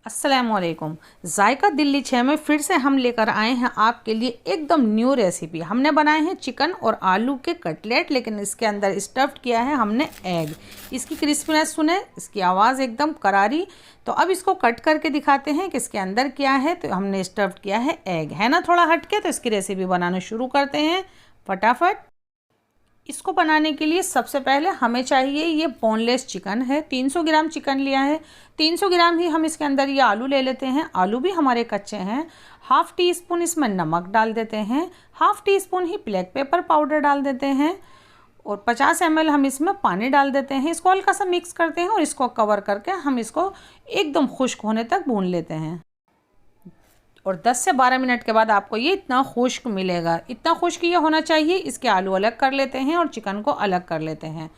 अस्सलामुअलैकुम। जायका दिल्ली 6 में फिर से हम लेकर आए हैं आपके लिए एकदम न्यू रेसिपी। हमने बनाए हैं चिकन और आलू के कटलेट, लेकिन इसके अंदर स्टफ्ड किया है हमने एग। इसकी क्रिस्पीनेस सुने, इसकी आवाज़ एकदम करारी। तो अब इसको कट करके दिखाते हैं कि इसके अंदर क्या है। तो हमने स्टफ्ड किया है एग, है ना थोड़ा हटके। तो इसकी रेसिपी बनाना शुरू करते हैं फटाफट। इसको बनाने के लिए सबसे पहले हमें चाहिए, ये बोनलेस चिकन है, 300 ग्राम चिकन लिया है। 300 ग्राम ही हम इसके अंदर ये आलू ले लेते हैं। आलू भी हमारे कच्चे हैं। हाफ़ टी स्पून इसमें नमक डाल देते हैं। हाफ़ टी स्पून ही ब्लैक पेपर पाउडर डाल देते हैं और 50 ml हम इसमें पानी डाल देते हैं। इसको हल्का सा मिक्स करते हैं और इसको कवर करके हम इसको एकदम खुश्क होने तक भून लेते हैं। और 10 से 12 मिनट के बाद आपको ये इतना खुश्क मिलेगा। इतना खुश्क ये होना चाहिए। इसके आलू अलग कर लेते हैं और चिकन को अलग कर लेते हैं।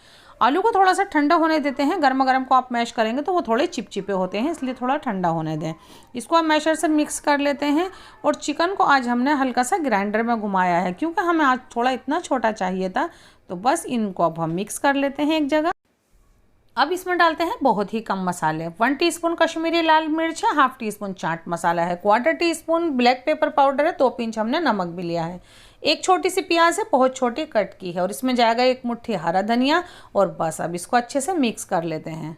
आलू को थोड़ा सा ठंडा होने देते हैं। गर्मा गर्म को आप मैश करेंगे तो वो थोड़े चिपचिपे होते हैं, इसलिए थोड़ा ठंडा होने दें। इसको आप मैशर से मिक्स कर लेते हैं। और चिकन को आज हमने हल्का सा ग्राइंडर में घुमाया है, क्योंकि हमें आज थोड़ा इतना छोटा चाहिए था। तो बस इनको अब हम मिक्स कर लेते हैं एक जगह। अब इसमें डालते हैं बहुत ही कम मसाले। 1 टीस्पून कश्मीरी लाल मिर्च है, half tea spoon chaat masala है, 1/4 टीस्पून ब्लैक पेपर पाउडर है, 2 पिंच हमने नमक भी लिया है। एक छोटी सी प्याज है, बहुत छोटी कट की है, और इसमें जाएगा 1 मुट्ठी हरा धनिया। और बस अब इसको अच्छे से मिक्स कर लेते हैं।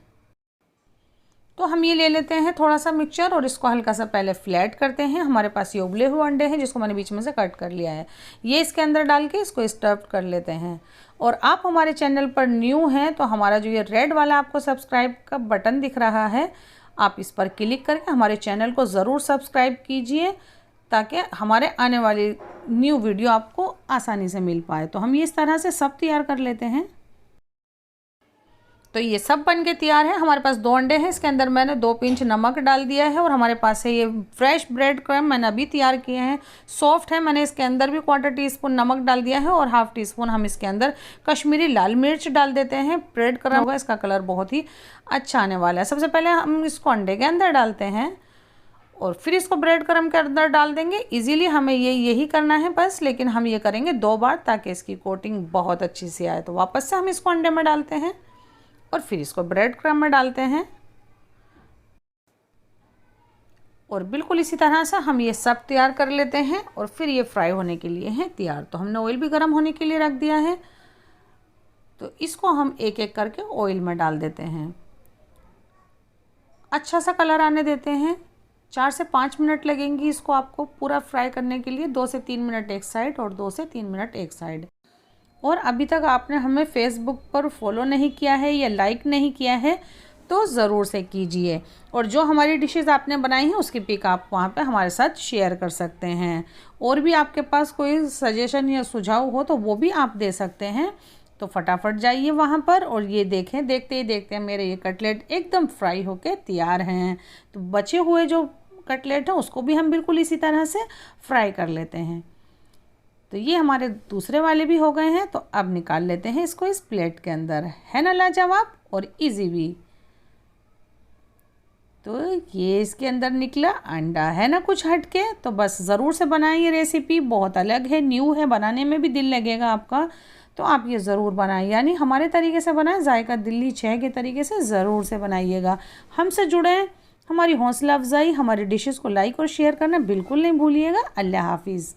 तो हम ये ले लेते हैं थोड़ा सा मिक्सचर और इसको हल्का सा पहले फ्लैट करते हैं। हमारे पास ये उबले हुए अंडे हैं, जिसको मैंने बीच में से कट कर लिया है। ये इसके अंदर डाल के इसको स्टफ कर लेते हैं। और आप हमारे चैनल पर न्यू हैं तो हमारा जो ये रेड वाला आपको सब्सक्राइब का बटन दिख रहा है, आप इस पर क्लिक करके हमारे चैनल को ज़रूर सब्सक्राइब कीजिए, ताकि हमारे आने वाली न्यू वीडियो आपको आसानी से मिल पाए। तो हम ये इस तरह से सब तैयार कर लेते हैं। तो ये सब बन के तैयार है। हमारे पास 2 अंडे हैं, इसके अंदर मैंने 2 पिंच नमक डाल दिया है। और हमारे पास है ये फ्रेश ब्रेड क्रम्ब, मैंने अभी तैयार किए हैं, सॉफ्ट है। मैंने इसके अंदर भी 1/4 टीस्पून नमक डाल दिया है और हाफ़ टी स्पून हम इसके अंदर कश्मीरी लाल मिर्च डाल देते हैं। ब्रेड क्रम्ब होगा, इसका कलर बहुत ही अच्छा आने वाला है। सबसे पहले हम इसको अंडे के अंदर डालते हैं और फिर इसको ब्रेड क्रम्ब के अंदर डाल देंगे। इजीली हमें यही करना है बस, लेकिन हम ये करेंगे 2 बार, ताकि इसकी कोटिंग बहुत अच्छी से आए। तो वापस से हम इसको अंडे में डालते हैं और फिर इसको ब्रेड क्रम्ब में डालते हैं। और बिल्कुल इसी तरह से हम ये सब तैयार कर लेते हैं और फिर ये फ्राई होने के लिए हैं तैयार। तो हमने ऑयल भी गर्म होने के लिए रख दिया है। तो इसको हम एक एक करके ऑयल में डाल देते हैं। अच्छा सा कलर आने देते हैं। 4 से 5 मिनट लगेंगी इसको आपको पूरा फ्राई करने के लिए। 2 से 3 मिनट एक साइड और 2 से 3 मिनट एक साइड। और अभी तक आपने हमें फेसबुक पर फॉलो नहीं किया है या लाइक नहीं किया है तो ज़रूर से कीजिए। और जो हमारी डिशेस आपने बनाई हैं उसकी पिक आप वहाँ पे हमारे साथ शेयर कर सकते हैं। और भी आपके पास कोई सजेशन या सुझाव हो तो वो भी आप दे सकते हैं। तो फटाफट जाइए वहाँ पर और ये देखें, देखते ही देखते मेरे ये कटलेट एकदम फ्राई होके तैयार हैं। तो बचे हुए जो कटलेट हैं उसको भी हम बिल्कुल इसी तरह से फ्राई कर लेते हैं। तो ये हमारे दूसरे वाले भी हो गए हैं। तो अब निकाल लेते हैं इसको इस प्लेट के अंदर, है ना लाजवाब और इजी भी। तो ये इसके अंदर निकला अंडा, है ना कुछ हटके। तो बस ज़रूर से बनाएं, ये रेसिपी बहुत अलग है, न्यू है, बनाने में भी दिल लगेगा आपका। तो आप ये ज़रूर बनाएं, यानी हमारे तरीके से बनाएं, जायका दिल्ली 6 के तरीके से ज़रूर से बनाइएगा। हमसे जुड़ें, हमारी हौसला अफजाई, हमारी डिशेस को लाइक और शेयर करना बिल्कुल नहीं भूलिएगा। अल्लाह हाफिज़।